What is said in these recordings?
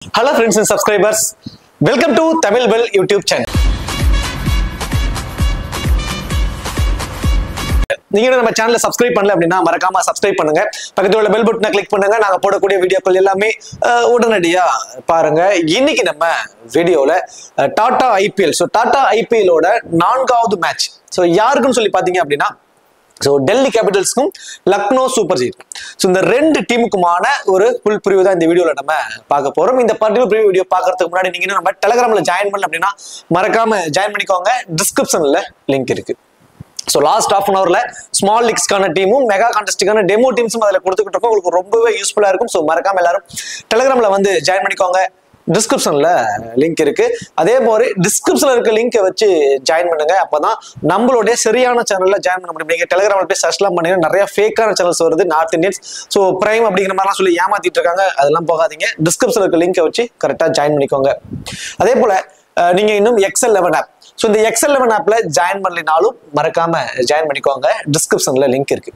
Hello friends and subscribers, welcome to Tamil Bell YouTube channel. நீங்க நம்ம சேனலை subscribe பண்ணல அப்படின்னா மறக்காம சப்ஸ்கிரைப் பண்ணுங்க. பக்கத்துல உள்ள பெல் பட்டனை கிளிக் பண்ணுங்க. நாங்க போடக்கூடிய வீடியோக்கள் எல்லாமே உடனடியா பாருங்க. இன்னைக்கு நம்ம வீடியோல டாடா ஐபிஎல், டாடா ஐபிஎலோட 4வது மேட்ச். யாருக்குன்னு சொல்லி பாத்தீங்க அப்படின்னா டெல்லி கேபிட்டல்ஸ்க்கும் லக்னோ சூப்பர் ஜெயிண்ட். இந்த ரெண்டு டீமுக்குமான ஒரு ஃபுல் ப்ரிவ்யூ தான் இந்த வீடியோல நம்ம பார்க்க போறோம். இந்த பர்டிகுலர் ப்ரிவ்யூ வீடியோ பார்க்கறதுக்கு முன்னாடி நீங்க நம்ம டெலிகிராம்ல ஜாயின் பண்ணல அப்படின்னா மறக்காம ஜாயின் பண்ணிக்கோங்க. டிஸ்கிரிப்ஷன்ல லிங்க் இருக்கு. லாஸ்ட் ஹாஃப் அன் ஹவர்ல ஸ்மால் லீக்ஸ்க்கான டீமும் மெகா கான்டெஸ்டுக்கான டெமோ டீம்ஸும் அதில் கொடுத்துக்கிட்டு இருக்கோம். உங்களுக்கு ரொம்பவே யூஸ்ஃபுல்லா இருக்கும். மறக்காம எல்லாரும் டெலிகிராம்ல வந்து ஜாயின் பண்ணிக்கோங்க. டிஸ்கிரிப்ஷன்ல லிங்க் இருக்கு. அதே மாதிரி டிஸ்கிரிப்ஷன்ல இருக்க லிங்கை வச்சு ஜாயின் பண்ணுங்க. அப்பதான் நம்மளுடைய சரியான சேனல்ல ஜாயின் பண்ண முடியும். நீங்க டெலிகிராம்ல போய் சர்ச்லாம் பண்ணீங்கன்னா நிறைய ஃபேக்கான சேனல்ஸ் வருது. நார்த் இந்தியன்ஸ் பிரைம் அப்படிங்கிற மாதிரிலாம் சொல்லி ஏமாத்திட்டு இருக்காங்க. அதெல்லாம் போகாதீங்க. டிஸ்கிரிப்ஷன்ல இருக்க லிங்கை வச்சு கரெக்டா ஜாயின் பண்ணிக்கோங்க. அதே போல நீங்க இன்னும் XL11 ஆப், இந்த XL11 ஆப்ல ஜாயின் பண்ணலினாலும் மறக்காம ஜாயின் பண்ணிக்கோங்க. டிஸ்கிரிப்ஷன்ல லிங்க் இருக்கு.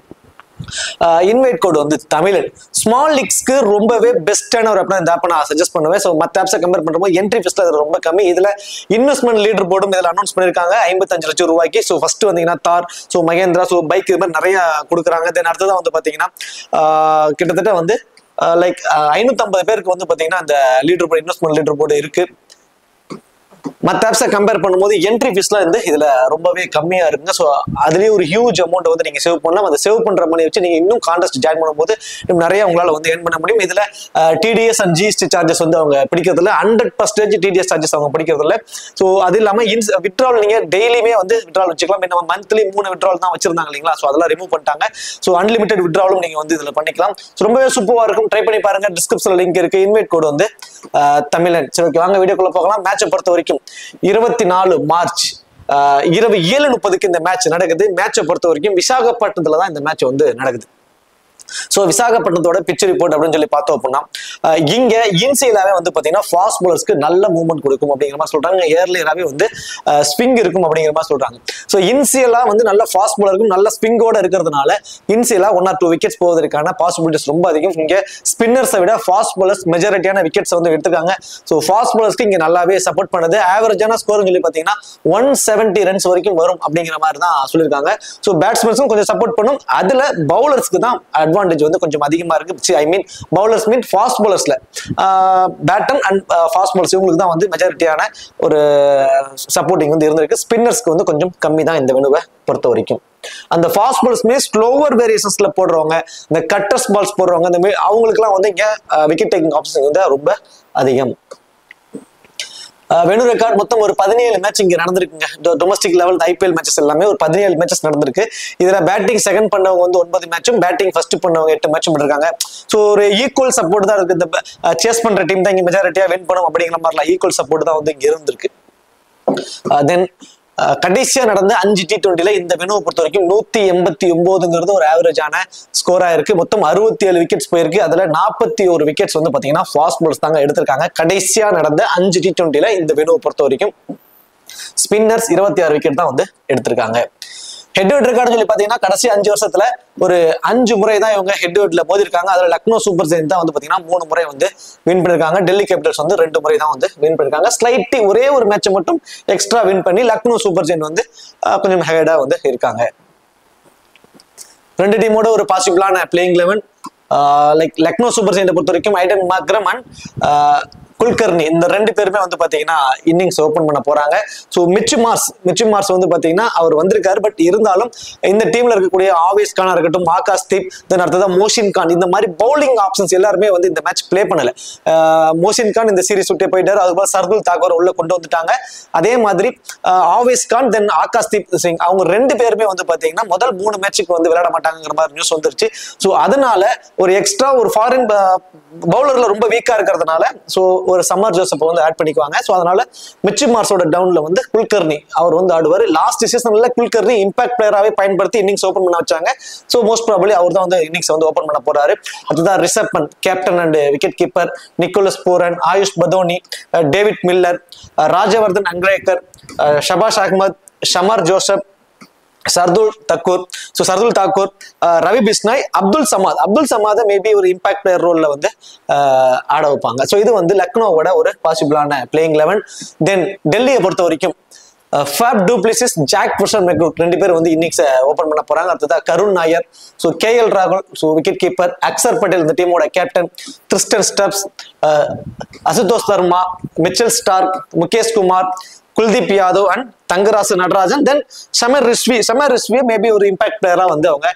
இன்வைட் கோட் வந்து தமிழன். ஸ்மால் லீக்ஸ்க்கு ரொம்பவே பெஸ்டான ஒரு ஆப் இந்த ஆப்பை நான் சஜஸ்ட் பண்ணுவேன். மற்ற ஆப்ஸை கம்பேர் பண்ணும்போது என்ட்ரி ஃபீஸ்ல அது ரொம்ப கம்மி. இதுல இன்வெஸ்ட்மெண்ட் லீடர் போர்டும் இதில் அனௌன்ஸ் பண்ணிருக்காங்க 55 லட்சம் ரூபாய்க்கு. ஃபர்ஸ்ட் வந்தீங்கன்னா தார், மகேந்திரா, பைக் இது மாதிரி நிறைய கொடுக்குறாங்க. தென் அடுத்ததான் வந்து பாத்தீங்கன்னா கிட்டத்தட்ட வந்து லைக் 550 பேருக்கு வந்து பாத்தீங்கன்னா அந்த leader board, investment leader board இருக்கு. மற்ற ஆப்ஸை கம்பேர் பண்ணும்போது என்ட்ரி ஃபீஸ்லாம் வந்து இதுல ரொம்பவே கம்மியா இருக்குங்க. அதுலயே ஒரு ஹியூஜ் அமௌண்ட் வந்து நீங்க சேவ் பண்ணலாம். அந்த சேவ் பண்ற மணி வச்சு நீங்க இன்னும் கான்டெஸ்ட் ஜாயின் பண்ணும்போது நிறைய உங்களால வந்து ஏர்ன் பண்ண முடியும். இதுல TDS அண்ட் GST சார்ஜஸ் வந்து அவங்க பிடிக்கிறதுல 100% TDS சார்ஜஸ் அவங்க பிடிக்கிறதுல. அது இல்லாம விட்ரால் நீங்க டெய்லியுமே வந்து விட்ரால் வச்சுக்கலாம். நம்ம மந்த்லி 3 விட்ரால் தான் வச்சிருந்தாங்க இல்லைங்களா? அதெல்லாம் ரிமூவ் பண்ணிட்டாங்க. அன்லிமிட்டட் விட்ராலும் நீங்க வந்து இதுல பண்ணிக்கலாம். ரொம்பவே சூப்பரா இருக்கும். ட்ரை பண்ணி பாருங்க. டிஸ்கிரிப்ஷன்ல லிங்க் இருக்கு. இன்வைட் கோட் வந்து தமிழன். ஓகே, வாங்க வீடியோக்குள்ள போகலாம். மேட்சை பொறுத்த வரைக்கும் 24 மார்ச் இரவு 7:30 இந்த மேட்ச் நடக்குது. மேட்சை பொறுத்த வரைக்கும் விசாகப்பட்டினத்துல தான் இந்த மேட்ச் வந்து நடக்குது. விசாகப்பட்டினத்தோட பிச் ரிப்போர்ட் அப்படின்னு சொல்லி பார்த்தோம் அப்படின்னா இங்க இன்சியலாவே வந்து பாத்தீங்கன்னா ஃபாஸ்ட் பவுலர்ஸ்க்கு நல்ல மூவ்மெண்ட் கொடுக்கும் அப்படிங்கிற மாதிரி சொல்றாங்க. ஏர்லியராவே வந்து ஸ்விங் இருக்கும் அப்படிங்கிற மாதிரி சொல்றாங்க. இன்சியலா வந்து நல்ல ஃபாஸ்ட் பவுலருக்கும் நல்ல ஸ்விங்கோட இருக்கிறதுனால இன்சியலா 1 or 2 விக்கெட்ஸ் போவதற்கான பாசிபிலிட்டிஸ் ரொம்ப அதிகம். இங்க ஸ்பின்னர்ஸை விட ஃபாஸ்ட் பவுலர்ஸ் மெஜாரிட்டியான விக்கெட்ஸ் வந்து எடுத்துக்காங்க. ஃபாஸ்ட் பவுலர்ஸ்க்கு இங்க நல்லாவே சப்போர்ட் பண்ணுது. ஆவரேஜான ஸ்கோர் சொல்லி பாத்தீங்கன்னா 170 ரன்ஸ் வரைக்கும் வரும் அப்படிங்கிற மாதிரி தான் சொல்லியிருக்காங்க. பேட்ஸ்மேன்ஸும் கொஞ்சம் சப்போர்ட் பண்ணும். அதுல பவுலர்ஸ்க்கு தான் அட்வான்டேஜ் வந்து கொஞ்சம் அதிகமா இருக்கு. I mean bowlers mean fast பவுலர்ஸ்ல பேட்டன் அண்ட் ஃபாஸ்ட் பவுலர்ஸ் இவங்களுக்கு தான் வந்து மெஜாரிட்டியான ஒரு சப்போர்ட்டிங் வந்து இருந்திருக்கு. ஸ்பின்னர்ஸ்க்கு வந்து கொஞ்சம் கம்மி தான் இந்த வெனுவை பொறுத்த வரைக்கும். அந்த ஃபாஸ்ட் பால்ஸ்மே ஸ்லோவர் வேரியேஷன்ஸ்ல போடுறவங்க, இந்த கட்டர்ஸ் பால்ஸ் போடுறவங்க, இந்த மாதிரி அவங்களுக்கு எல்லாம் வந்து இங்க விக்கெட் டேக்கிங் ஆப்ஷன் வந்து ரொம்ப அதிகம். வெனு ரெக்கார்ட் மொத்தம் ஒரு 17 மேட்ச் இங்க நடந்திருக்குங்க. டொமஸ்டிக் லெவல் IPL மேட்சஸ் எல்லாமே ஒரு 17 மேட்சஸ் நடந்திருக்கு. இதுல பேட்டிங் செகண்ட் பண்ணவங்க வந்து 9 மேட்சும், பேட்டிங் ஃபர்ஸ்ட் பண்ணவங்க 8 மேட்சும் இருக்காங்க. ஒரு ஈக்குவல் சப்போர்ட் தான் இருக்கு. இந்த சேஸ் பண்ற டீம் தான் இங்க மெஜாரிட்டியா வின் பண்ணும் அப்படிங்கிற மாதிரிலாம் ஈக்குவல் சப்போர்ட் தான் வந்து இங்க இருந்திருக்கு. தென் கடைசியா நடந்த 5 T20ல இந்த வெனுவை பொறுத்த வரைக்கும் 189 ஒரு ஆவரேஜான ஸ்கோரா இருக்கு. மொத்தம் 67 விக்கெட்ஸ் போயிருக்கு. அதுல 41 விக்கெட்ஸ் வந்து பாத்தீங்கன்னா ஃபாஸ்ட் பவுலர்ஸ் தாங்க எடுத்திருக்காங்க. கடைசியா நடந்த 5 T20ல இந்த வெனுவை பொறுத்த வரைக்கும் ஸ்பின்னர்ஸ் 26 விக்கெட் தான் வந்து எடுத்திருக்காங்க. ஹெட்வெட் ரெக்கார்டு சொல்லி பாத்தீங்கன்னா கடைசி 5 வருஷத்துல ஒரு 5 முறை தான் இவங்க ஹெட்வெட்ல மோதி இருக்காங்க. அதுல லக்னோ சூப்பர் ஜெயிண்ட் தான் வந்து பாத்தீங்கன்னா 3 முறை வந்து வின் பண்ணிருக்காங்க. டெல்லி கேபிட்டல்ஸ் வந்து 2 முறை தான் வந்து வின் பண்ணிருக்காங்க. ஸ்லைட்லி ஒரே ஒரு மேட்ச் மட்டும் எக்ஸ்ட்ரா வின் பண்ணி லக்னோ சூப்பர் ஜெயிண்ட் வந்து கொஞ்சம் ஹெடா வந்து இருக்காங்க. ரெண்டு டீமோட ஒரு பாசிபிளான playing 11 like Lucknow Super Giant பொறுத்த வரைக்கும் ஐடன் மாக்ரம் அண்ட் குல்கர்னி இந்த 2 பேருமே வந்து பாத்தீங்கன்னா இன்னிங்ஸ் ஓபன் பண்ண போறாங்க. மிச்சு மார்ஸ் வந்து பாத்தீங்கன்னா அவர் வந்திருக்காரு. பட் இருந்தாலும் இந்த டீம்ல இருக்கக்கூடிய ஆவேஸ் கானா இருக்கட்டும், ஆகாஷ் தீப், தென் அடுத்ததா மோஷின் கான், இந்த மாதிரி பவுலிங் ஆப்ஷன்ஸ் எல்லாருமே வந்து இந்த மேட்ச் பிளே பண்ணல. மோஷின் கான் இந்த சீரிஸ் விட்டே போயிட்டாரு. அதுபோல சர்துல் தாக்கூர் உள்ள கொண்டு வந்துட்டாங்க. அதே மாதிரி ஆவேஸ் கான் தென் ஆகாஷ் தீப் சிங் அவங்க 2 பேருமே வந்து பாத்தீங்கன்னா முதல் 3 மேட்சுக்கு வந்து விளையாட மாட்டாங்கிற மாதிரி நியூஸ் வந்துருச்சு. அதனால ஒரு எக்ஸ்ட்ரா ஒரு ஃபாரின் பவுலர்ல ரொம்ப வீக்கா இருக்கிறதுனால ஒரு சம்மர் ஜோசப் வந்து ஆட் பண்ணிக்குவாங்க. அதனால மிச்சு மார்ஸோட டவுன்ல வந்து குல்கர்னி அவர் வந்து ஆடுவார். லாஸ்ட் சீசன்ல குல்கர்னி இம்பாக்ட் பிளேயராகவே பயன்படுத்தி இன்னிங்ஸ் ஓபன் பண்ண வச்சாங்க. மோஸ்ட் ப்ராபபிலி அவர் தான் வந்து இன்னிங்ஸ் வந்து ஓபன் பண்ண போறாரு. அதுதான் Rishabh Pant captain and wicket keeper, Nicholas Pooran, Ayush Badoni, David Miller, Rajvardhan Hangargekar, Shahbaz Ahmed, Shamar Joseph, Shardul Thakur. So Shardul Thakur, Ravi Bishnoi, Abdul Samad maybe ஒரு இம்பாக்ட் பிளேயர் ரோல்ல வந்து ஆட வைப்பாங்க. ஸோ இது வந்து லக்னோவோட ஒரு பாசிபிளான பிளேயிங் 11. தென் டெல்லியை பொறுத்த வரைக்கும் Faf du Plessis, Jake Fraser McGurk 2 பேர் வந்து இன்னிங்ஸ் ஓபன் பண்ண போறாங்க. அடுத்ததா கருண் நாயர், ஸோ கேஎல் ராகுல், so wicket keeper, Axar Patel இந்த டீமோட captain, Tristan Stubbs, Ashutosh Sharma, Mitchell Starc, Mukesh Kumar, Kuldeep Yadav and Thangarasu Natarajan. Then Sameer Rizvi maybe ஒரு இம்பாக்ட் பிளேயரா வந்து அவங்க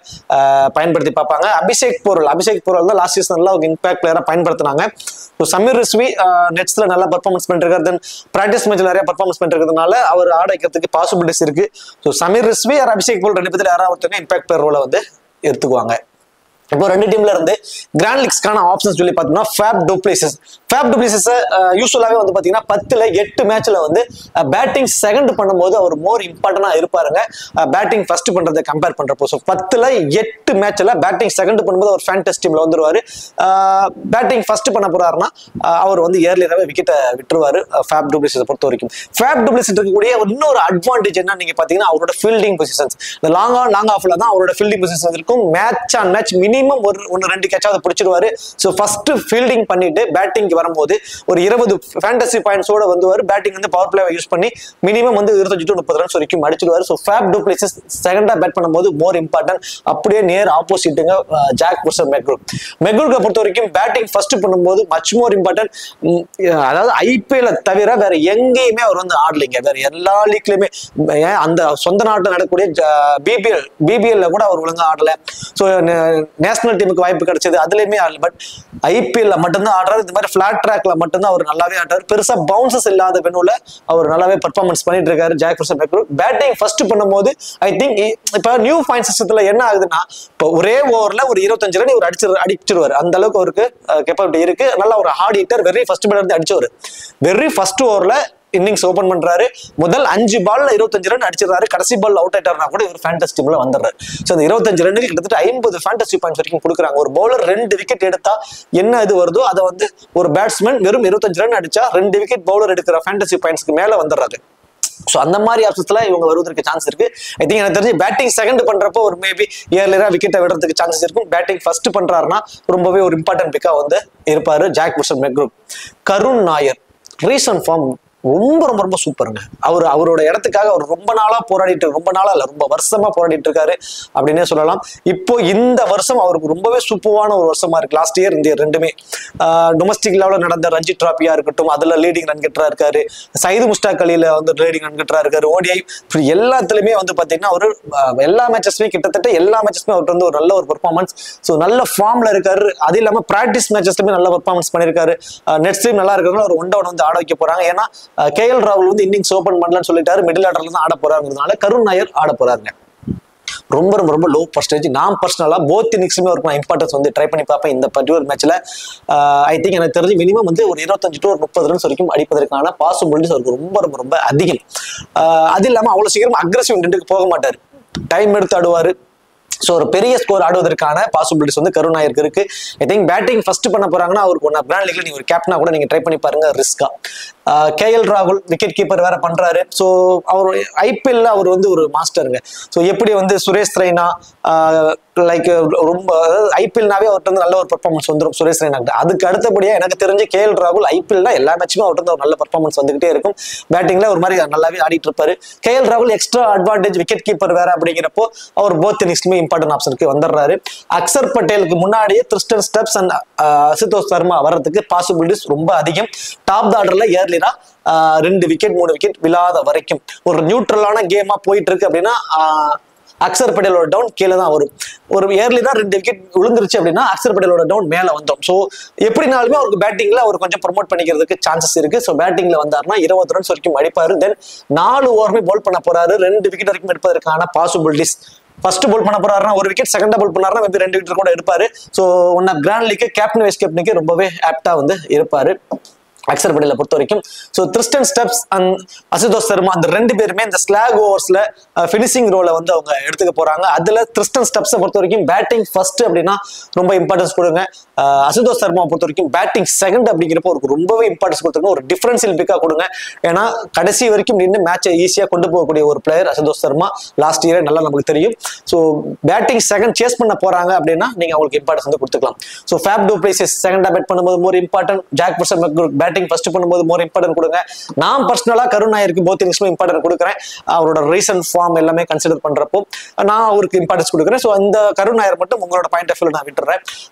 பயன்படுத்தி பார்ப்பாங்க. அபிஷேக் போரல் தான் லாஸ்ட் சீசன்ல அவங்க இம்பாக்ட் பிளேயரா பயன்படுத்தினாங்க. ஸோ சமீர் ரிஸ்வி நெட்ஸ்ல நல்லா பர்ஃபார்மன்ஸ் பண்ணிருக்காரு. தென் பிராக்டிஸ் மேட்ச்ல நிறைய பர்ஃபார்மன்ஸ் பண்ணிருக்கிறதுனால அவர் ஆட வைக்கிறதுக்கு பாசிபிலிட்டிஸ் இருக்கு. ஸோ சமீர் ரிஸ்வி ஆர் அபிஷேக் போரல் 2 பேர்ல யாராவது ஒருத்தங்க இம்பாக்ட் பிளேயர் ரோல வந்து எடுத்துக்குவாங்க. இப்போ 2 டீம்ல இருந்து கிராண்ட் லீக்ஸ்க்கான ஆப்ஷன்ஸ் சொல்லி பார்த்தோம்னா ஃபேப் டு பிளேசிஸ் யூஸ்வலாவே வந்து பாத்தீங்கன்னா 10ல் 8 மேட்ச்ல வந்து பேட்டிங் செகண்ட் பண்ணும்போது அவர் மோர் இம்பார்ட்டன்டா இருப்பாருங்க பேட்டிங் ஃபர்ஸ்ட் பண்றதை கம்பேர் பண்றப்போ. ஸோ 10ல் 8 மேட்ச்ல பேட்டிங் செகண்ட் பண்ணும்போது அவர் ஃபேண்டஸ் டீம்ல வந்துருவாரு. பேட்டிங் ஃபர்ஸ்ட் பண்ண போறாருன்னா அவர் வந்து இயர்லியாவே விக்கெட்டை விட்டுருவாரு. ஃபேப் டு பிளேசிஸை பொறுத்த வரைக்கும் ஃபேப் டு பிளேசிஸ் இருக்கக்கூடிய இன்னொரு அட்வான்டேஜ் என்ன நீங்க பாத்தீங்கன்னா அவரோட ஃபீல்டிங் பொசிஷன்ஸ். இந்த லாங் ஆஃப்ல தான் அவரோட ஃபீல்டிங் பொசிஷன்ஸ் இருக்கும். மேட்ச் ஆன் மேட்ச் மினிமம் ஒரு 1-2 கேட்சாவது பிடிச்சிருவாரு. ஸோ ஃபர்ஸ்ட் ஃபீல்டிங் பண்ணிட்டு பேட்டிங் வரும்போது ஒரு 20 ஃபேண்டசி பாயிண்ட்ஸோட வந்து பேட்டிங் வந்து பவர் பிளேவை யூஸ் பண்ணி மினிமம் வந்து 25 to 30 ரன்ஸ் வரைக்கும் அடிச்சிடுவாரு. ஸோ ஃபேப் டு பிளேசிஸ் செகண்டா பேட் பண்ணும்போது மோர் இம்பார்ட்டன்ட். அப்படியே நேர் ஆப்போசிட்டுங்க ஜாக் புஷர் மெக்ரூக்கை பொறுத்த வரைக்கும் பேட்டிங் ஃபர்ஸ்ட் பண்ணும்போது மச் மோர் இம்பார்ட்டன்ட். அதாவது ஐபிஎல் தவிர வேற எங்கேயுமே அவர் வந்து ஆடலைங்க. வேற எல்லா லீக்லயுமே அந்த சொந்த நாட்டில் நடக்கக்கூடிய பிபிஎல்ல கூட அவர் ஒழுங்கா ஆடல. ஸோ நேஷனல் டீமுக்கு வாய்ப்பு கிடைச்சது அதுலயுமே ஆடல. பட் ஐபிஎல்ல மட்டும்தான் ஆடுறாரு. இந்த மாதிரி பிளாட் ட்ராக்ல மட்டும்தான் அவர் நல்லாவே ஆடுறாரு. பெருசா பவுன்சஸ் இல்லாத வெனுல அவர் நல்லாவே பர்ஃபார்மன்ஸ் பண்ணிட்டு இருக்காரு ஜாக் புஷர் மெக்ரூட். பேட்டிங் ஃபர்ஸ்ட் பண்ணும்போது ஐ திங்க் இப்ப நியூ பாயிண்ட் சிஸ்டத்துல என்ன ஆகுதுன்னா இப்போ ஒரே ஓவர்ல ஒரு 25 ரன் இவர் அடிச்சிருவாரு. அந்த அளவுக்கு அவருக்கு கேப்பபிலிட்டி இருக்கு. நல்லா ஒரு heart hitter. Very first bad இருந்து அடிச்சவர். வெரி ஃபர்ஸ்ட் ஓவர்ல இன்னிங்ஸ் ஓபன் பண்றாரு. முதல் 5 பால்ல 25 ரன் அடிச்சிடறாரு. கடைசி பால் அவுட் ஆயிட்டாருனா கூட இவர் ஃபேண்டசி டீம்ல வந்துடுறாரு. ஸோ அந்த 25 ரன்னுக்கு கிட்டத்தட்ட 50 ஃபேண்டசி பாயிண்ட்ஸ் வரைக்கும் கொடுக்குறாங்க. ஒரு பவுலர் 2 விக்கெட் எடுத்தா என்ன இது வருதோ அதை வந்து ஒரு பேட்ஸ்மேன் வெறும் 25 ரன் அடிச்சா 2 விக்கெட் பவுலர் எடுக்கிற ஃபேண்டசி பாயிண்ட்ஸ்க்கு மேல வந்துடுறாரு. ஸோ அந்த மாதிரி ஆப்ஷன்ஸ்ல இவங்க வருவதற்கு சான்ஸ் இருக்கு. ஐ திங்க் எனக்கு தெரிஞ்சு பேட்டிங் செகண்ட் பண்றப்போ ஒரு மேபி இயர்லியரா விக்கெட்டை விடுறதுக்கு சான்சஸ் இருக்கும். பேட்டிங் ஃபர்ஸ்ட் பண்றாருன்னா ரொம்பவே ஒரு இம்பார்ட்டன்ட் பிக்கா வந்து இருப்பாரு ஜாக் புஷர் மெக்ரூட். கருண் நாயர் ரீசன்ட் ஃபார்ம் ரொம்ப ரொம்ப ரொம்ப சூப்பருங்க. அவரோட இடத்துக்காக அவர் ரொம்ப நாளா ரொம்ப வருஷமா போராடிட்டு இருக்காரு அப்படின்னே சொல்லலாம். இப்போ இந்த வருஷம் அவருக்கு ரொம்பவே சூப்பரான ஒரு வருஷமா இருக்கு. லாஸ்ட் இயர் இந்த ரெண்டுமே டொமஸ்டிக் லெவலில் நடந்த ரஞ்சி டிராபியா இருக்கட்டும் அதுல லீடிங் ரன் கெட்டரா இருக்காரு. சயிது முஸ்டாக் அலியில வந்து லீடிங் ரன் கெட்டரா இருக்காரு. ஓடிஐ எல்லாத்துலயுமே வந்து பாத்தீங்கன்னா அவரு எல்லா மேட்சஸ்மே கிட்டத்தட்ட எல்லா மேட்சஸ்மே அவர்கிட்ட வந்து ஒரு நல்ல ஒரு பெர்ஃபார்மன்ஸ். ஸோ நல்ல ஃபார்ம்ல இருக்காரு. அது இல்லாம பிராக்டிஸ் மேட்சஸ்லுமே நல்ல பெர்ஃபார்மன்ஸ் பண்ணிருக்காரு. நெட் ஸ்ட்ரீம் நல்லா இருக்கிறது ஒரு 1-1 வந்து ஆட வைக்க போறாங்க. ஏன்னா கேஎல் ராகுல் வந்து இன்னிங்ஸ் ஓபன் பண்ணலன்னு சொல்லிட்டாரு. மிடில் ஆர்டர்ல தான் ஆட போறாருங்கிறதுனால கருண் நாயர் ஆட போறாருங்க. ரொம்ப ரொம்ப ரொம்ப லோ பர்சன்டேஜ். நான் பர்சனலா போத் இன்னிங்ஸுமே ஒரு இம்பார்ட்டன்ஸ் வந்து ட்ரை பண்ணி பார்ப்பேன் இந்த பர்டிகுலர் மேட்ச்ல. ஐ திங்க் எனக்கு தெரிஞ்சு மினிமம் வந்து ஒரு 25 to 30 ரன்ஸ் வரைக்கும் அடிப்பதற்கான பாசிபிலிட்டிஸ் அவருக்கு ரொம்ப ரொம்ப ரொம்ப அதிகம். அது இல்லாம அவ்வளவு சீக்கிரம் அக்ரெசிவ் இன்டென்ட்க்கு போக மாட்டாரு. டைம் எடுத்து ஆடுவாரு. ஸோ ஒரு பெரிய ஸ்கோர் ஆடுவதற்கான பாசிபிலிட்டிஸ் வந்து கருண் நாயருக்கு இருக்கு. ஐ திங்க் பேட்டிங் ஃபர்ஸ்ட் பண்ண போறாங்கன்னா அவருக்கு ஒன்று கிராண்ட் லீக்ல நீங்க ஒரு கேப்டனா கூட நீங்க ட்ரை பண்ணி பாருங்க ரிஸ்கா. கேஎல் ராகுல் விக்கெட் கீப்பர் வேற பண்றாரு. ஸோ அவர் ஐபிஎல்ல அவர் வந்து ஒரு மாஸ்டருங்க. ஸோ எப்படி வந்து சுரேஷ் ரெய்னா லைக் ரொம்ப ஐபிஎல்னாவே அவர்கிட்ட வந்து நல்ல ஒரு பெர்ஃபார்மன்ஸ் வந்துடும் சுரேஷ் ரெய்னா. அதுக்கு அடுத்தபடியா எனக்கு தெரிஞ்சு கேஎல் ராகுல் ஐபிஎல்ல எல்லா மேட்சுமே அவர்கிட்ட ஒரு நல்ல பெர்ஃபார்மன்ஸ் வந்துகிட்டே இருக்கும். பேட்டிங்ல ஒரு மாதிரி நல்லாவே ஆடிட்டு இருப்பாரு. கேஎல் ராகுல் எக்ஸ்ட்ரா அட்வான்டேஜ் விக்கெட் கீப்பர் வேற அப்படிங்கிறப்போ அவர் போத் இன்னிங்ஸ்லுமே இம்பார்ட்டன்ட் ஆப்ஷனுக்கு வந்துடுறாரு. அக்சர் பட்டேலுக்கு முன்னாடியே Tristan Stubbs and Ashutosh Sharma வர்றதுக்கு பாசிபிலிட்டிஸ் ரொம்ப அதிகம். டாப் ஆர்டர்ல இயர்லியா 2 விக்கெட் 3 விக்கெட் விழாத வரைக்கும் ஒரு நியூட்ரலான கேமா போயிட்டு இருக்கு அப்படின்னா அக்சர் பட்டேலோட டவுன் கீழே தான் வரும். ஒரு இயர்லி தான் 2 விக்கெட் விழுந்துருச்சு அப்படின்னா அக்சர் பட்டேலோட டவுன் மேல வந்தோம். ஸோ எப்படினாலுமே அவருக்கு பேட்டிங்ல அவர் கொஞ்சம் ப்ரொமோட் பண்ணிக்கிறதுக்கு சான்சஸ் இருக்கு. ஸோ பேட்டிங்ல வந்தாருன்னா 20 ரன்ஸ் வரைக்கும் அடிப்பாரு. தென் 4 ஓவருமே போல் பண்ண போறாரு. 2 விக்கெட் வரைக்கும் எடுப்பதற்கான பாசிபிலிட்டிஸ். ஃபர்ஸ்ட் போல் பண்ண போறாருன்னா 1 விக்கெட், செகண்டா போல் பண்ணாருன்னா மேபி 2 விக்கெட் கூட எடுப்பாரு. So one of grand league captain vice கேப்டனுக்கு ரொம்பவே ஆப்டா வந்து இருப்பாரு. அக்சர் பட்டேலை பொறுத்த வரைக்கும். So Tristan Stubbs and Ashutosh Sharma அந்த ரெண்டு பேருமே இந்த ஸ்லாக் ஓவர்ஸ்ல ஃபினிஷிங் ரோலை வந்து அவங்க எடுத்துக்க போறாங்க. அதுல கிறிஸ்டன் ஸ்டெப்ஸை பொறுத்த வரைக்கும் பேட்டிங் ஃபர்ஸ்ட் அப்படின்னா ரொம்ப இம்பார்ட்டன்ஸ் கொடுங்க. அசுதோஷ் சர்மா பொறுத்த வரைக்கும் பேட்டிங் செகண்ட் அப்படிங்கிறப்போ ஒரு ரொம்பவே இம்பார்ட்டன்ஸ் கொடுத்துருங்க. ஒரு டிஃபரன்ஷியல் பிக்கா கொடுங்க. ஏன்னா கடைசி வரைக்கும் நின்று மேட்சை ஈஸியாக கொண்டு போகக்கூடிய ஒரு பிளேயர் அசுதோஷ் சர்மா. லாஸ்ட் இயரே நல்லா நமக்கு தெரியும். ஸோ பேட்டிங் செகண்ட் சேஸ் பண்ண போறாங்க அப்படின்னா நீங்க அவங்களுக்கு இம்பார்ட்டன்ஸ் வந்து கொடுத்துக்கலாம். ஸோ ஃபேப் டூ பிளேசஸ் செகண்டா பேட் பண்ணும்போது more important. Jake Fraser batting first பண்ணும்போது மோர் இம்பார்ட்டன்ட் கொடுங்க. நான் பர்சனலா கருண் நாயருக்கு போத் இன்னிங்ஸ்மே இம்பார்ட்டன்ட் கொடுக்குறேன். அவரோட ரீசன்ட் ஃபார்ம் எல்லாமே கன்சிடர் பண்றப்போ நான் அவருக்கு இம்பார்ட்டன்ஸ் கொடுக்குறேன். ஸோ அந்த கருண் நாயர் மட்டும் உங்களோட பாயிண்ட் ஆஃப் வியூல நான் விட்டுறேன்.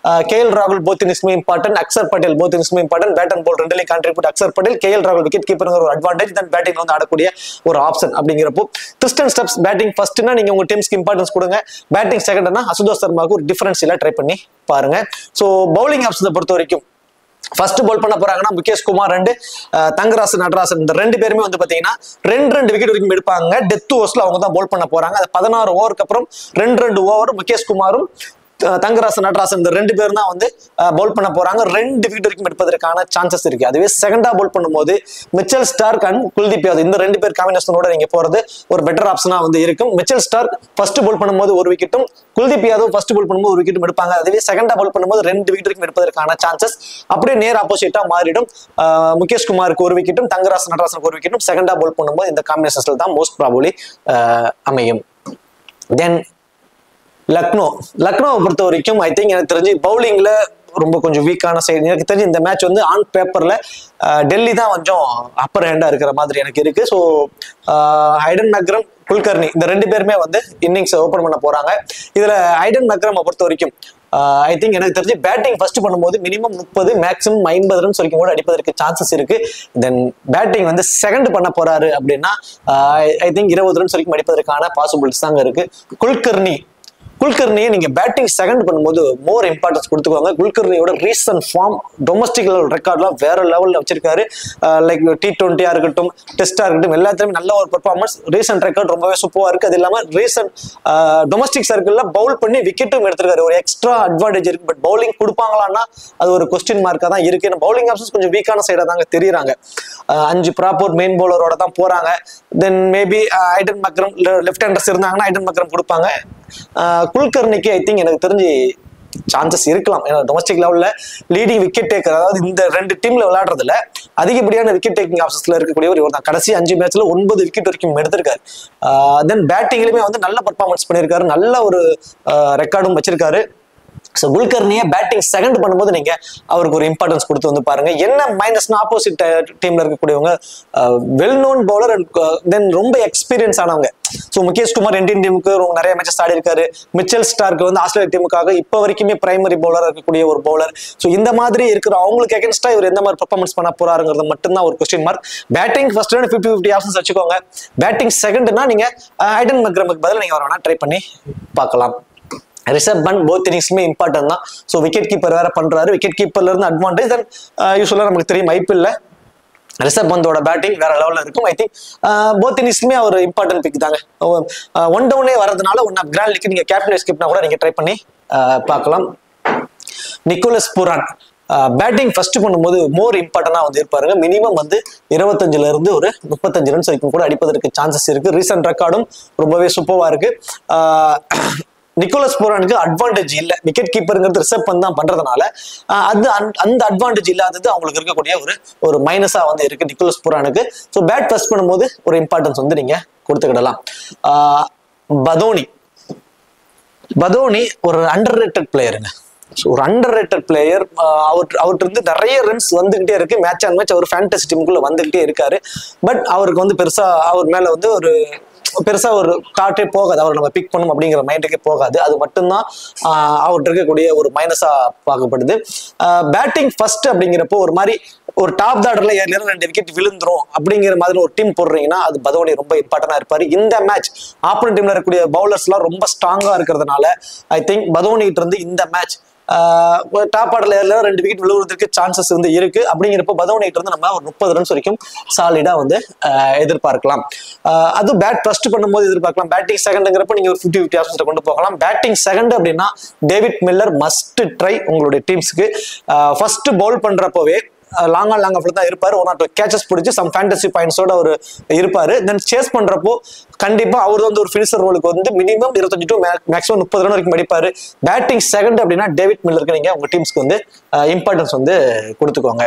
கேஎல் ராகுல் போத் இன்னிங்ஸ்மே இம்பார்ட்டன்ட். அக்சர் பட்டேல் போத் இன்னிங்ஸ்மே இம்பார்ட்டன்ட். பேட் அண்ட் பால் ரெண்டுலையும் கான்ட்ரிபியூட் அக்சர் பட்டேல். கேஎல் ராகுல் விக்கெட் கீப்பருங்கிற ஒரு அட்வான்டேஜ் தென் பேட்டிங்ல வந்து ஆடக்கூடிய ஒரு ஆப்ஷன் அப்படிங்கிறப்போ கிறிஸ்டன் ஸ்டெப்ஸ் பேட்டிங் ஃபர்ஸ்ட்னா நீங்க உங்க டீம்ஸ்க்கு இம்பார்ட்டன்ஸ் கொடுங்க. பேட்டிங் செகண்ட்னா அசுதோஷ் சர்மாவுக்கு ஒரு டிஃபரன்ஷியலா ட்ரை பண்ணி பாருங்க. ஸோ பவுலிங் ஆப்ஷனை பொறுத்த வரைக்கும் ஃபர்ஸ்ட் பால் பண்ண போறாங்கன்னா முகேஷ் குமார் அண்ட் தங்கராசன் நடராசன் இந்த ரெண்டு பேருமே வந்து பாத்தீங்கன்னா ரெண்டு விக்கெட் வரைக்கும் எடுப்பாங்க. டெத் ஓவர்ஸ்ல அவங்க தான் பால் பண்ண போறாங்க. அது 16 ஓவருக்கு அப்புறம் ரெண்டு ஓவர் முகேஷ் குமாரும் தங்கராசன் நடராசன் இந்த ரெண்டு பேரும் தான் வந்து பவுல் பண்ண போறாங்க. 2 விக்கெட் வரைக்கும் எடுப்பதற்கான சான்சஸ் இருக்கு. அதுவே செகண்டா பவுல் பண்ணும்போது Mitchell Stark and Kuldeep Yadav இந்த ரெண்டு பேர் காம்பினேஷனோட நீங்க போறது ஒரு பெட்டர் ஆப்ஷனா வந்து இருக்கும். மிச்சல் ஸ்டார்க் ஃபர்ஸ்ட் பவுல் பண்ணும்போது ஒரு விக்கெட்டும் குல்தீப் யாதவ் ஃபர்ஸ்ட் பவுல் பண்ணும்போது ஒரு விக்கெட்டும் எடுப்பாங்க. அதுவே செகண்டா பவுல் பண்ணும்போது 2 விக்கெட் வரைக்கும் எடுப்பதற்கான சான்சஸ் அப்படியே நேர் ஆப்போசிட்டா மாறிடும். முகேஷ் குமாருக்கு ஒரு விக்கெட்டும் தங்கராசன் நடராசனுக்கு ஒரு விக்கெட்டும் செகண்டா பவுல் பண்ணும்போது இந்த காம்பினேஷன்ஸ்ல தான் மோஸ்ட் ப்ராபபிலி அமையும். தென் லக்னோவை பொறுத்த வரைக்கும் ஐ திங்க் எனக்கு தெரிஞ்சு பவுலிங்ல ரொம்ப கொஞ்சம் வீக்கான சைடு. எனக்கு தெரிஞ்சு இந்த மேட்ச் வந்து ஆன் பேப்பர்ல டெல்லி தான் கொஞ்சம் அப்பர் ஹேண்டா இருக்கிற மாதிரி எனக்கு இருக்கு. ஸோ ஐடன் நக்ரம் குல்கர்னி இந்த ரெண்டு பேருமே வந்து இன்னிங்ஸ் ஓபன் பண்ண போறாங்க. இதுல ஐடன் நக்ரம் பொறுத்த வரைக்கும் ஐ திங்க் எனக்கு தெரிஞ்சு பேட்டிங் ஃபர்ஸ்ட் பண்ணும்போது மினிமம் 30 மேக்ஸிமம் 50 ரன்ஸ் வரைக்கும் கூட அடிப்பதற்கு சான்சஸ் இருக்கு. தென் பேட்டிங் வந்து செகண்ட் பண்ண போறாரு அப்படின்னா ஐ திங்க் 20 ரன்ஸ் வரைக்கும் அடிப்பதற்கான பாசிபிலிட்டிஸ் தாங்க இருக்கு. குல்கர்னியை நீங்க பேட்டிங் செகண்ட் பண்ணும்போது மோர் இம்பார்ட்டன்ஸ் கொடுத்துக்குவாங்க. குல்கர்னியோட ரீசன்ட் ஃபார்ம் டொமஸ்டிக் லெவல் ரெக்கார்ட்லாம் வேற லெவல்ல வச்சிருக்காரு. லைக் T20 இருக்கட்டும் டெஸ்டா இருக்கட்டும் எல்லாத்துலயுமே நல்ல ஒரு பெர்ஃபார்மன்ஸ். ரீசன்ட் ரெக்கார்ட் ரொம்பவே சூப்பரா இருக்கு. அது இல்லாம ரீசன்ட் டொமஸ்டிக் சர்க்கிள்ல பவுல் பண்ணி விக்கெட்டும் எடுத்திருக்காரு. ஒரு எக்ஸ்ட்ரா அட்வான்டேஜ் இருக்கு. பட் பவுலிங் கொடுப்பாங்களான்னா அது ஒரு கொஸ்டின் மார்க்கா தான் இருக்கு. பவுலிங் ஆப்ஷன்ஸ் கொஞ்சம் வீக்கான சைடா தாங்க தெரியுறாங்க. 5 ப்ராப்பர் மெயின் பவுலரோட தான் போறாங்க. தென் மேபி ஐடன் மக்ரம் லெஃப்ட் ஹேண்டர்ஸ் இருந்தாங்கன்னா ஐடன் மக்ரம் கொடுப்பாங்க. குல்கர்னிக்கு ஐ திங்க் எனக்கு தெரிஞ்சு சான்சஸ் இருக்கலாம். ஏன்னா டொமஸ்டிக் லெவல்ல லீடிங் விக்கெட் டேக்கர், அதாவது இந்த ரெண்டு டீம்ல விளையாடுறதுல அதிகப்படியான விக்கெட் டேக்கிங் ஆப்ஷன்ஸ்ல இருக்கக்கூடிய ஒரு தான். கடைசி 5 மேட்ச்ல 9 விக்கெட் வரைக்கும் எடுத்திருக்காரு. தென் பேட்டிங்லயுமே வந்து நல்ல பர்ஃபார்மன்ஸ் பண்ணியிருக்காரு. நல்ல ஒரு ரெக்கார்டும் வச்சிருக்காரு. ஸோ குல்கர்னியை பேட்டிங் செகண்ட் பண்ணும்போது நீங்க அவருக்கு ஒரு இம்பார்ட்டன்ஸ் கொடுத்து வந்து பாருங்க. என்ன மைனஸ்னா ஆப்போசிட் டீம்ல இருக்கக்கூடியவங்க well known bowler and then ரொம்ப எக்ஸ்பீரியன்ஸ் ஆனவங்க. ஸோ முகேஷ் குமார் இந்தியன் டீமுக்கு நிறைய மேட்சஸ் ஆடி இருக்காரு. மிச்சல் ஸ்டார்க்கு வந்து ஆஸ்திரேலியா டீமுக்காக இப்போ வரைக்குமே பிரைமரி பவுலர் இருக்கக்கூடிய ஒரு பவுலர். ஸோ இந்த மாதிரி இருக்கிற அவங்களுக்கு எகென்ஸ்டா இவர் எந்த மாதிரி பெர்ஃபார்மன்ஸ் பண்ண போறாருங்கிறது மட்டும்தான் ஒரு question mark. Batting first 50-50 options வச்சுக்கோங்க. பேட்டிங் செகண்ட்னா நீங்க ஐடன் மக்ரமுக்கு பதில் நீங்க வேணா ட்ரை பண்ணி பார்க்கலாம். ரிஷப் பண்ட் போத் இன்னிங்ஸுமே இம்பார்ட்டன்ட் தான். ஸோ விக்கெட் கீப்பர் வேற பண்றாரு. விக்கெட் கீப்பர்ல இருந்து அட்வான்டேஜ். தென் யூஸ்வலா நமக்கு தெரியும் ஐபிஎல்ல ரிஷப் பந்தோட பேட்டிங் வேற லெவல்ல இருக்கும். ஐ திங்க் போத் இன்னிங்ஸ்மே ஒரு இம்பார்ட்டன்ட் பிக் தாங்க. 1 டவுனே வரதுனால ஒன் ஆஃப் கிராண்ட் லீக் நீங்க கேப்டன் ஸ்கிப்னா கூட நீங்க ட்ரை பண்ணி பார்க்கலாம். நிக்கோலஸ் பூரான் பேட்டிங் ஃபர்ஸ்ட் பண்ணும்போது மோர் இம்பார்ட்டன்டா வந்து இருப்பாருங்க. மினிமம் வந்து 25ல இருந்து ஒரு 35 ரன்ஸ் வரைக்கும் கூட அடிப்பதற்கு சான்சஸ் இருக்கு. ரீசன்ட் ரெக்கார்டும் ரொம்பவே சூப்பரா இருக்கு. நிக்கோலஸ் பூரானுக்கு அட்வான்டேஜ் இல்லை. விக்கெட் கீப்பருங்கிறது ரிசர்வ் பண்ணி தான் பண்றதுனால அது அந்த அட்வான்டேஜ் இல்லாதது அவங்களுக்கு இருக்கக்கூடிய ஒரு மைனஸா வந்து இருக்கு நிக்கோலஸ் பூரானுக்கு. ஸோ பேட் ஃபர்ஸ்ட் பண்ணும்போது ஒரு இம்பார்ட்டன்ஸ் வந்து நீங்க கொடுத்துக்கிடலாம். பதோனி ஒரு அண்டர் ரேட்டட் பிளேயருங்க. ஒரு அண்டர் ரேட்டட் பிளேயர். அவர்கிட்ட இருந்து நிறைய ரன்ஸ் வந்துகிட்டே இருக்கு. மேட்ச் ஆன் மேட்ச் அவர் ஃபேண்டசி டீமுக்குள்ள வந்துகிட்டே இருக்காரு. பட் அவருக்கு வந்து பெருசா அவர் மேல வந்து பெருசா ஒரு காட்டே போகாது. அவர் நம்ம பிக் பண்ணும் அப்படிங்கிற மைண்டுக்கே போகாது. அது மட்டும்தான் அவர்கிட்ட இருக்கக்கூடிய ஒரு மைனஸா பார்க்கப்படுது. பேட்டிங் ஃபர்ஸ்ட் அப்படிங்கிறப்போ ஒரு மாதிரி ஒரு டாப் ஆர்டர்ல 2 விக்கெட் விழுந்துரும் அப்படிங்கிற மாதிரி ஒரு டீம் போடுறீங்கன்னா அது பதோனி ரொம்ப இம்பார்ட்டன்டா இருப்பாரு. இந்த மேட்ச் ஆப்போனன்ட் டீம்ல இருக்கக்கூடிய பவுலர்ஸ் எல்லாம் ரொம்ப ஸ்ட்ராங்கா இருக்கிறதுனால ஐ திங்க் பதோனிகிட்ட இருந்து இந்த மேட்ச் டாப் ஆர்டர்ல 2 விக்கெட் விழுவதற்கு சான்சஸ் வந்து இருக்கு. அப்படிங்கிறப்ப பதோனிகிட்ட இருந்து நம்ம ஒரு 30 ரன்ஸ் வரைக்கும் சாலிடா வந்து எதிர்பார்க்கலாம். அது பேட் ஃபர்ஸ்ட் பண்ணும்போது எதிர்பார்க்கலாம். பேட்டிங் செகண்ட்ங்கிறப்ப நீங்க ஒரு 50-50 ஆப்ஷன்ஸ் கொண்டு போகலாம். பேட்டிங் செகண்ட் அப்படின்னா டேவிட் மில்லர் மஸ்ட் ட்ரை உங்களுடைய டீம்ஸ்க்கு. ஃபர்ஸ்ட் பவுல் பண்றப்பவே லாங் ஆஃப்ல தான் இருப்பாரு. 1 or 2 கேச்சஸ் பிடிச்சி சம் ஃபேண்டசி பாயிண்ட்ஸோட அவர் இருப்பாரு. தென் சேஸ் பண்றப்போ கண்டிப்பா அவர் வந்து ஒரு ஃபினிஷர் ரோலுக்கு வந்து மினிமம் 25 to மேக்ஸிமம் 30 ரன் வரைக்கும் அடிப்பாரு. பேட்டிங் செகண்ட் அப்படின்னா டேவிட் மில்லருக்கு நீங்க உங்க டீம்ஸ்க்கு வந்து இம்பார்ட்டன்ஸ் வந்து கொடுத்துக்கோங்க.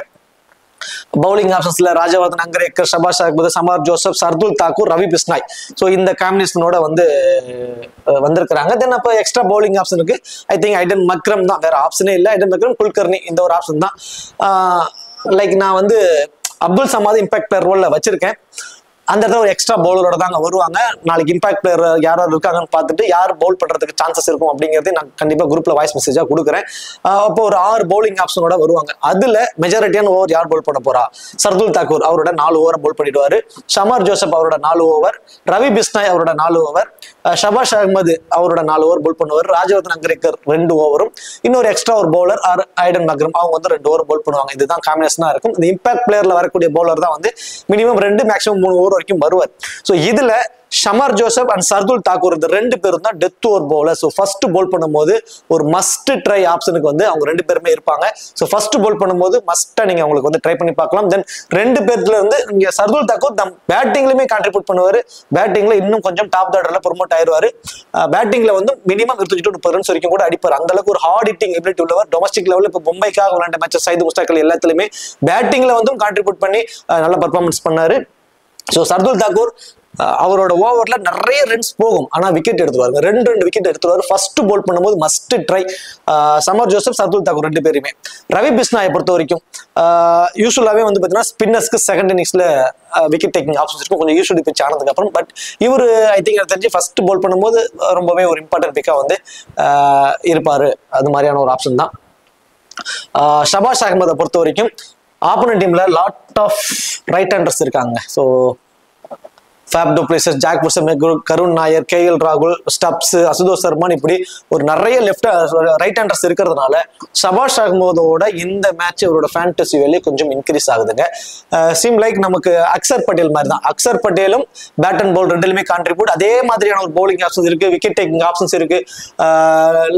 Bowling ஆப்ஷன்ஸ்ல Rajyavardhan அங்கரேக்கர், Sabash Ahmed, சமார் Joseph, Shardul Thakur, Ravi Bishnoi. So இந்த காம்பினேஷனோட வந்து வந்திருக்கிறாங்க. தென் அப்போ எக்ஸ்ட்ரா பவுலிங் ஆப்ஷனுக்கு ஐ திங்க் ஐடன் மக்ரம் தான், வேற ஆப்ஷனே இல்லை. ஐடன் மக்ரம், குல்கர்னி இந்த ஒரு ஆப்ஷன் தான். லைக் நான் வந்து அப்துல் சமாத் இம்பாக்ட் பிளேயர் ரோல்ல வச்சிருக்கேன். அந்த இடத்துல ஒரு எக்ஸ்ட்ரா பவுலரோட தாங்க வருவாங்க. நாளைக்கு இம்பாக்ட் பிளேயர் யாராவது இருக்காங்கன்னு பார்த்துட்டு யார் பவுல் பண்றதுக்கு சான்சஸ் இருக்கும் அப்படிங்கிறதே நான் கண்டிப்பா குரூப்ல வாய்ஸ் மெசேஜா கொடுக்குறேன். அப்போ ஒரு 6 பவுலிங் ஆப்ஷனோட வருவாங்க. அதுல மெஜாரிட்டியான ஓவர் யார் பவுல் பண்ண போறா? சர்துல் தாக்கூர் அவரோட 4 ஓவரை பவுல் பண்ணிடுவாரு. ஷமார் ஜோசப் அவரோட 4 ஓவர், ரவி பிஸ்னாய் அவரோட 4 ஓவர், ஷபாஷ் அகமது அவரோட 4 ஓவர் பவுல் பண்ணுவார். ராஜவர்தன் அங்கரேக்கர் 2 ஓவரும், இன்னொரு எக்ஸ்ட்ரா ஒரு பவுலர் ஐடன் மக்ரம் அவங்க வந்து 2 ஓவர் பவுல் பண்ணுவாங்க. இதுதான் காம்பினேஷனா இருக்கும். இந்த இம்பாக்ட் பிளேயர்ல வரக்கூடிய பவுலர் தான் வந்து மினிமம் 2 மேக்ஸிமம் 3 ஓவர் வரைக்கும் வருவார். சோ இதுல Shamar Joseph and Shardul Thakur இந்த 2 பேரும் தான் death over bowler. So first bowl பண்ணும்போது ஒரு மஸ்ட் ட்ரை ஆப்ஷனுக்கு வந்து அவங்க 2 பேருமே இருப்பாங்க. ஸோ ஃபர்ஸ்ட் பவுல் பண்ணும்போது மஸ்டா நீங்க உங்களுக்கு வந்து ட்ரை பண்ணி பார்க்கலாம். தென் 2 பேர்ல இருந்து நீங்க சர்துல் தாக்கூர் தம் பேட்டிங்லயுமே கான்ட்ரிபியூட் பண்ணுவாரு. பேட்டிங்ல இன்னும் கொஞ்சம் டாப் ஆர்டர்ல ப்ரொமோட் ஆயிருவாரு. பேட்டிங்ல வந்து மினிமம் 25 to 30 ரன்ஸ் வரைக்கும் கூட அடிப்பார். அந்த அளவுக்கு ஒரு ஹார்ட் ஹிட்டிங் எபிலிட்டி உள்ளவர். டொமஸ்டிக் லெவலில் இப்போ மும்பைக்காக விளையாண்ட மேட்சஸ் சைது முஸ்டாக்கல் எல்லாத்துலயுமே பேட்டிங்ல வந்து கான்ட்ரிபியூட் பண்ணி நல்ல பர்ஃபார்மன்ஸ் பண்ணாரு. ஸோ சர்துல் தாக்கூர் அவரோட ஓவர்ல நிறைய ரன்ஸ் போகும், ஆனா விக்கெட் எடுத்துருவாரு. 2 விக்கெட் எடுத்துருவாரு. ஃபர்ஸ்ட் போல் பண்ணும்போது மஸ்ட் ட்ரை. சமர் ஜோசப், சர்துல் தாக்கூர் 2 பேருமே. ரவி பிஸ்னாயை பொறுத்த வரைக்கும் யூஸ்வலாவே வந்து பாத்தீங்கன்னா ஸ்பின்னர்ஸ்க்கு செகண்ட் இன்னிங்ஸ்ல விக்கெட் டேக்கிங் ஆப்ஷன்ஸ் இருக்கும், கொஞ்சம் யூஸ்வலி பிச் ஆனதுக்கு அப்புறம். பட் இவர் ஐ திங்க் எனக்கு தெரிஞ்சு ஃபர்ஸ்ட் போல் பண்ணும்போது ரொம்பவே ஒரு இம்பார்ட்டன்ட் பிக்கா வந்து இருப்பாரு. அது மாதிரியான ஒரு ஆப்ஷன் தான். ஷபாஷ் அகமதை பொறுத்த வரைக்கும் ஆப்போனன்ட் டீம்ல லாட் ஆஃப் ரைட் ஹேண்டர்ஸ் இருக்காங்க. So Faf du Plessis, Jake Fraser, Karun Nair, KL ராகுல், ஸ்டப்ஸ், அசுதோஷ் சர்மான், இப்படி ஒரு நிறைய ரைட் ஹேண்டர்ஸ் இருக்கிறதுனால ஷபாஷ் அகமதோட இந்த மேட்ச் அவரோட ஃபேண்டசி வேல்யூ கொஞ்சம் இன்க்ரீஸ் ஆகுதுங்க. சீம் லைக் நமக்கு அக்சர் பட்டேல் மாதிரி தான். அக்சர் பட்டேலும் பேட் அண்ட் பவுல் ரெண்டுலுமே கான்ட்ரிபியூட். அதே மாதிரியான ஒரு பவுலிங் ஆப்ஷன்ஸ் இருக்கு, விக்கெட் டேக்கிங் ஆப்ஷன்ஸ் இருக்கு.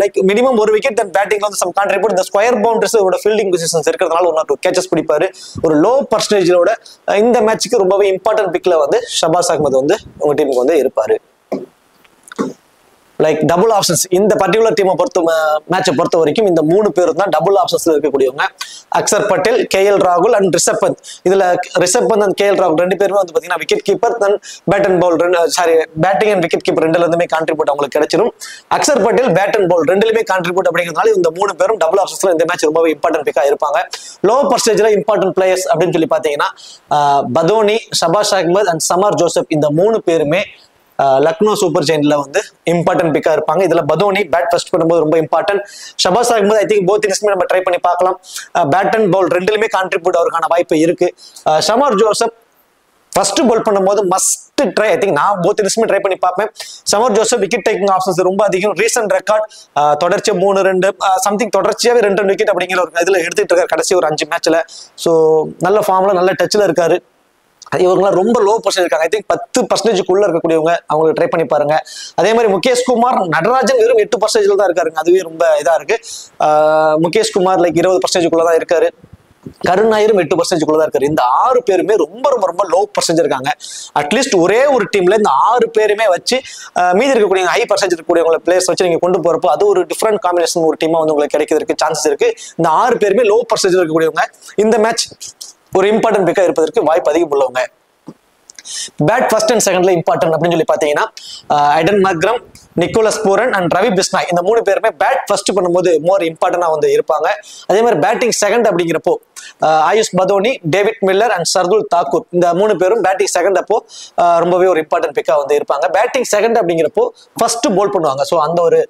லைக் மினிமம் 1 விக்கெட் தென் பேட்டிங்ல வந்து சம் கான்ட்ரிபியூட். இந்த ஸ்கொயர் பவுண்டரிஸ் ஃபீல்டிங் பொசிஷன்ஸ் இருக்கிறதுனால 1 or 2 கேச்சஸ் பிடிப்பாரு. ஒரு லோ பர்சன்டேஜோட இந்த மேட்சுக்கு ரொம்பவே இம்பார்ட்டன்ட் பிக்ல வந்து ஷபாஷ் வந்து உங்க டீமுக்கு வந்து இருப்பாரு. லைக் டபுள் ஆப்ஷன்ஸ் இந்த பர்டிகுலர் டீமை மேட்சை பொறுத்த வரைக்கும் இந்த 3 பேரும் தான் டபுள் ஆப்ஷன்ஸ்ல இருக்கக்கூடியவங்க. அக்சர் பட்டேல், KL ராகுல் அண்ட் ரிஷப் பந்த். இதுல ரிஷப் பந்த் அண்ட் KL ராகுல் 2 பேருமே வந்து பாத்தீங்கன்னா wicket keeper, then bat and bowl batting and wicket keeper 2ல இருந்துமே கான்ட்ரிபியூட் அவங்களுக்கு கிடைச்சிடும். Axar Patel bat and bowl 2லயுமே கான்ட்ரிபியூட் அப்படிங்கிறதுனால இந்த 3 பேரும் டபுள் ஆப்ஷன்ஸ்ல இந்த மேட்ச் ரொம்பவே இம்பார்ட்டன்ட் பிக்கா இருப்பாங்க. லோ பர்சன்டேஜ்ல இம்பார்ட்டன்ட் பிளேயர்ஸ் அப்படின்னு சொல்லி பாத்தீங்கன்னா Badoni, Shahbaz Ahmed and Shamar Joseph இந்த 3 பேருமே லக்னோ சூப்பர் ஜெயின்ட்ல வந்து இம்பார்ட்டன்ட் பிக்கா இருப்பாங்க. இதுல பதோனி பேட் ஃபர்ஸ்ட் பண்ணும்போது ரொம்ப important. Shahbaz Ahmed I think both இன்னிங்ஸ்மே நம்ம ட்ரை பண்ணி பார்க்கலாம். பேட் அண்ட் பவுல் 2லயுமே கான்ட்ரிபியூட் அவருக்கான வாய்ப்பு இருக்கு. ஷமார் ஜோசப் ஃபர்ஸ்ட் பவுல் பண்ணும்போது மஸ்ட் ட்ரை. ஐ திங்க் நான் போத் இன்னிங்ஸ்மே ட்ரை பண்ணி பார்ப்பேன். Shamar Joseph wicket taking options ரொம்ப அதிகம். ரீசன்ட் ரெக்கார்ட் தொடர்ச்சியா 3-2 சம்திங் தொடர்ச்சியாவே 2 விக்கெட் அப்படிங்கிற ஒரு இதுல எடுத்துட்டு இருக்காரு கடைசி ஒரு 5 மேட்ச்ல. ஸோ நல்ல ஃபார்ம்ல நல்ல டச்ல இருக்காரு. இவங்களாம் ரொம்ப லோ பர்சன்டேஜ் இருக்காங்க. ஐ திங்க் 10% இருக்கக்கூடியவங்க அவங்களுக்கு ட்ரை பண்ணி பாருங்க. அதே மாதிரி முகேஷ் குமார், நடராஜன் வெறும் 8% தான் இருக்காருங்க. அதுவே ரொம்ப இதா இருக்கு. முகேஷ் குமார் லைக் 20% தான் இருக்காரு. கருண் நாயரும் 8% தான் இருக்காரு. இந்த 6 பேருமே ரொம்ப ரொம்ப ரொம்ப லோ பர்சன்டேஜ் இருக்காங்க. அட்லீஸ்ட் ஒரே ஒரு டீம்ல இந்த 6 பேருமே வச்சு மீதி இருக்கக்கூடிய ஹை பர்சன்டேஜ் இருக்கக்கூடிய பிளேயர்ஸ் வச்சு நீங்க கொண்டு போறப்போ அது ஒரு டிஃப்ரெண்ட் காம்பினேஷன் ஒரு டீமா வந்து உங்களுக்கு கிடைக்கிறதுக்கு சான்சஸ் இருக்கு. இந்த 6 பேருமே லோ பர்சன்டேஜ் இருக்கக்கூடியவங்க இந்த மேட்ச் ஒரு இம்பார்ட்டன்ட் பிக்கா இருப்பதற்கு வாய்ப்பு அதிகம் உள்ளவங்க. பேட் ஃபர்ஸ்ட் அண்ட் செகண்ட்ல இம்பார்ட்டன்ட் அப்படின்னு சொல்லி பாத்தீங்கன்னா Aiden Markram, Nicholas Pooran and Ravi Bishnoi இந்த 3 பேருமே பேட் ஃபர்ஸ்ட் பண்ணும்போது மோர் இம்பார்ட்டன்டா வந்து இருப்பாங்க. அதே மாதிரி பேட்டிங் செகண்ட் அப்படிங்கிறப்போ AYUSH Badoni, David Miller and Shardul Thakur இந்த 3 பேரும் பேட்டிங் செகண்ட் அப்போ ரொம்பவே ஒரு இம்பார்ட்டன்ட் பிக்கா வந்து இருப்பாங்க. பேட்டிங் செகண்ட் அப்படிங்கிறப்போ ஃபர்ஸ்ட் போல் பண்ணுவாங்க. ஸோ அந்த ஒரு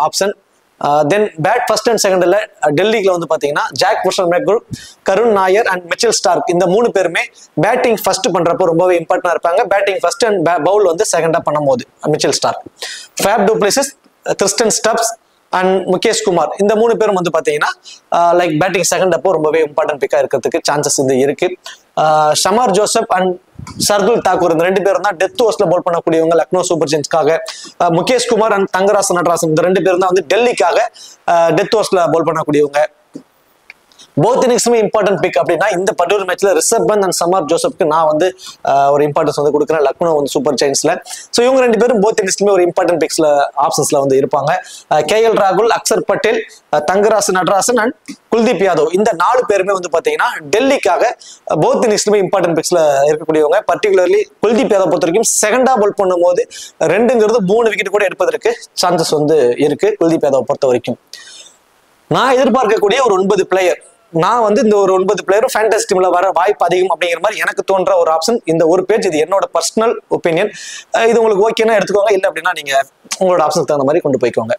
option. Then bat first and செகண்ட்ல டெல்லிக்குல வந்து பாத்தீங்கன்னா Jake Fraser, Karun Nair and Mitchell Starc இந்த 3 பேருமே பேட்டிங் ஃபர்ஸ்ட் பண்றப்போ ரொம்பவே இம்பார்ட்டன்டா இருப்பாங்க. பேட்டிங் ஃபர்ஸ்ட் அண்ட் பவுல் வந்து செகண்டா பண்ணும்போது Mitchell Starc, Faf du Plessis, Tristan Stubbs and Mukesh Kumar இந்த 3 பேரும் வந்து பாத்தீங்கன்னா லைக் பேட்டிங் செகண்ட் அப்போ ரொம்பவே இம்பார்ட்டன்ட் பிக்கா இருக்கிறதுக்கு சான்சஸ் வந்து இருக்கு. Shamar Joseph and Shardul Thakur இந்த 2 பேரும் தான் டெத் ஓவர்ஸ்ல பவுல் பண்ணக்கூடியவங்க லக்னோ சூப்பர் ஜெயின்ஸ்க்காக. முகேஷ் குமார் அண்ட் தங்கராசன் நடராசன் இந்த 2 பேரும் தான் வந்து டெல்லிக்காக டெத் ஓவர்ஸ்ல பவுல் பண்ணக்கூடியவங்க. போத் இன்னிங்ஸுமே இம்பார்ட்டன்ட் பிக் அப்படின்னா இந்த பட்டூர் மேட்ச்ல ரிஷப் பந்த் அண்ட் சமார் ஜோசப்க்கு நான் வந்து ஒரு இம்பார்ட்டன்ஸ் வந்து கொடுக்குறேன் லக்னோ வந்து சூப்பர் ஜெயின்ஸ்ல. ஸோ இவங்க ரெண்டு பேரும் போத் இன்னிங்ஸ்லுமே ஒரு இம்பார்ட்டன்ட் பிக்ஸ்ல ஆப்ஷன்ஸ்ல வந்து இருப்பாங்க. கேஎல் ராகுல், அக்சர் பட்டேல், தங்கராசு நடராசன் அண்ட் குல்தீப் யாதவ் இந்த 4 பேருமே வந்து பாத்தீங்கன்னா டெல்லிக்காக போத் இன்னிங்ஸ்லுமே இம்பார்ட்டன்ட் பிக்ஸ்ல இருக்கக்கூடியவங்க. பர்டிகுலர்லி குல்தீப் யாதவ் பொறுத்த வரைக்கும் செகண்டா பால் பண்ணும்போது 2ங்கிறது 3 விக்கெட் கூட எடுப்பதற்கு சான்சஸ் வந்து இருக்கு குல்தீப் யாதவ் பொறுத்த வரைக்கும். நான் எதிர்பார்க்கக்கூடிய ஒரு 9 பிளேயர், நான் வந்து இந்த ஒரு 9 பிளேயரும் ஃபேண்டசி டீம்ல வர வாய்ப்பு அதிகம் அப்படிங்கிற மாதிரி எனக்கு தோன்ற ஒரு ஆப்ஷன் இந்த ஒரு பேஜ். இது என்னோட பர்சனல் ஒப்பீனியன். இது உங்களுக்கு ஓகேன்னா எடுத்துக்கோங்க, இல்லை அப்படின்னா நீங்க உங்களோட ஆப்ஷனுக்கு தகுந்த மாதிரி கொண்டு போய்க்கோங்க.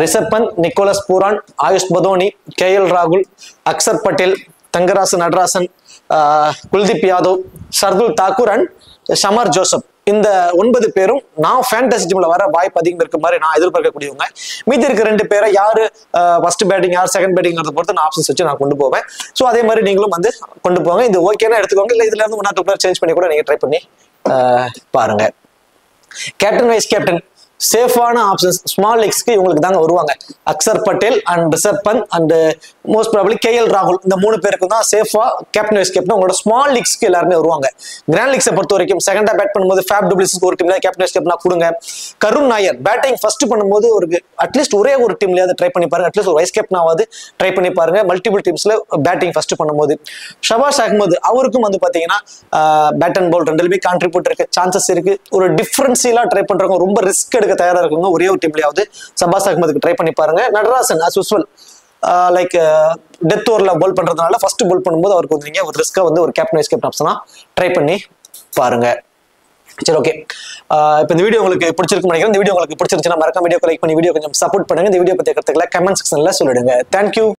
Rishabh Pant, Nicholas Pooran, Ayush Badoni, KL ராகுல், Axar Patel, Thangarasu Natarajan, Kuldeep Yadav, Shardul Thakur and Shamar Joseph இந்த 9 பேரும் நான் ஃபேண்டசி டீம்ல வர வாய்ப்பு அதிகம் இருக்க மாதிரி நான் எதிர்பார்க்கக்கூடியவங்க. மீதி இருக்க 2 பேரை யாரு ஃபர்ஸ்ட் பேட்டிங் யார் செகண்ட் பேட்டிங்கிறத பொறுத்து நான் ஆப்ஷன்ஸ் வச்சு நான் கொண்டு போவேன். ஸோ அதே மாதிரி நீங்களும் வந்து கொண்டு போங்க. இது ஓகேனா எடுத்துக்கோங்க, இல்லை இதுல இருந்து 1 or 2 பேர் சேஞ்ச் பண்ணி கூட நீங்க ட்ரை பண்ணி பாருங்க. கேப்டன் வைஸ் கேப்டன் சேஃபான ஆப்ஷன்ஸ் ஸ்மால் லீக்ஸ்க்கு இவங்களுக்கு தாங்க வருவாங்க. Axar Patel and Rishabh Pant and most probably KL ராகுல் இந்த 3 பேருக்கு தான் சேஃபா கேப்டன் வைஸ் கேப்டன் உங்களோட ஸ்மால் லீக்ஸ்க்கு எல்லாருமே வருவாங்க. கிராண்ட் லீக்ஸை பொறுத்த வரைக்கும் செகண்டா பேட் பண்ணும்போது ஃபேப் டுப்ளிசிஸ் ஒரு டீம்ல கேப்டன் வைஸ் கேப்டனா கொடுங்க. கருண் நாயர் பேட்டிங் ஃபர்ஸ்ட் பண்ணும்போது ஒரு அட்லீஸ்ட் ஒரே ஒரு டீம்லயாவது ட்ரை பண்ணி பாருங்க, அட்லீஸ்ட் ஒரு வைஸ் கேப்டனாவது ட்ரை பண்ணி பாருங்க மல்டிபிள் டீம்ஸ்ல பேட்டிங் ஃபர்ஸ்ட் பண்ணும்போது. ஷபாஷ் அகமது அவருக்கும் வந்து பாத்தீங்கன்னா பேட் அண்ட் பால் ரெண்டுலுமே கான்ட்ரிபியூட் இருக்க சான்சஸ் இருக்கு. ஒரு டிஃபரன்சியலா ட்ரை பண்றவங்க, ரொம்ப ரிஸ்க் எடுக்க தயாரா இருக்குங்க, ஒரே ஒரு டீம்லயாவது ஷபாஷ் அகமதுக்கு ட்ரை பண்ணி பாருங்க. Natarajan as usual like death ஓவர்ல பால் பண்றதுனால ஃபர்ஸ்ட் பால் பண்ணும்போது அவருக்கு வந்து நீங்க ஒரு ரிஸ்கா வந்து ஒரு கேப்டன் வைஸ் கேப்டன் ஆப்ஷனா ட்ரை பண்ணி பாருங்க. சரி, ஓகே. இப்போ இந்த வீடியோ உங்களுக்கு பிடிச்சிருக்குன்னு நினைக்கிறேன். இந்த வீடியோ உங்களுக்கு பிடிச்சிருந்துச்சுன்னா மறக்காம வீடியோக்கு லைக் பண்ணி வீடியோ கொஞ்சம் சப்போர்ட் பண்ணுங்க. இந்த வீடியோ பத்தி கருத்துக்களை கமெண்ட் செக்ஷன்ல சொல்லிடுங்க. தேங்க்யூ.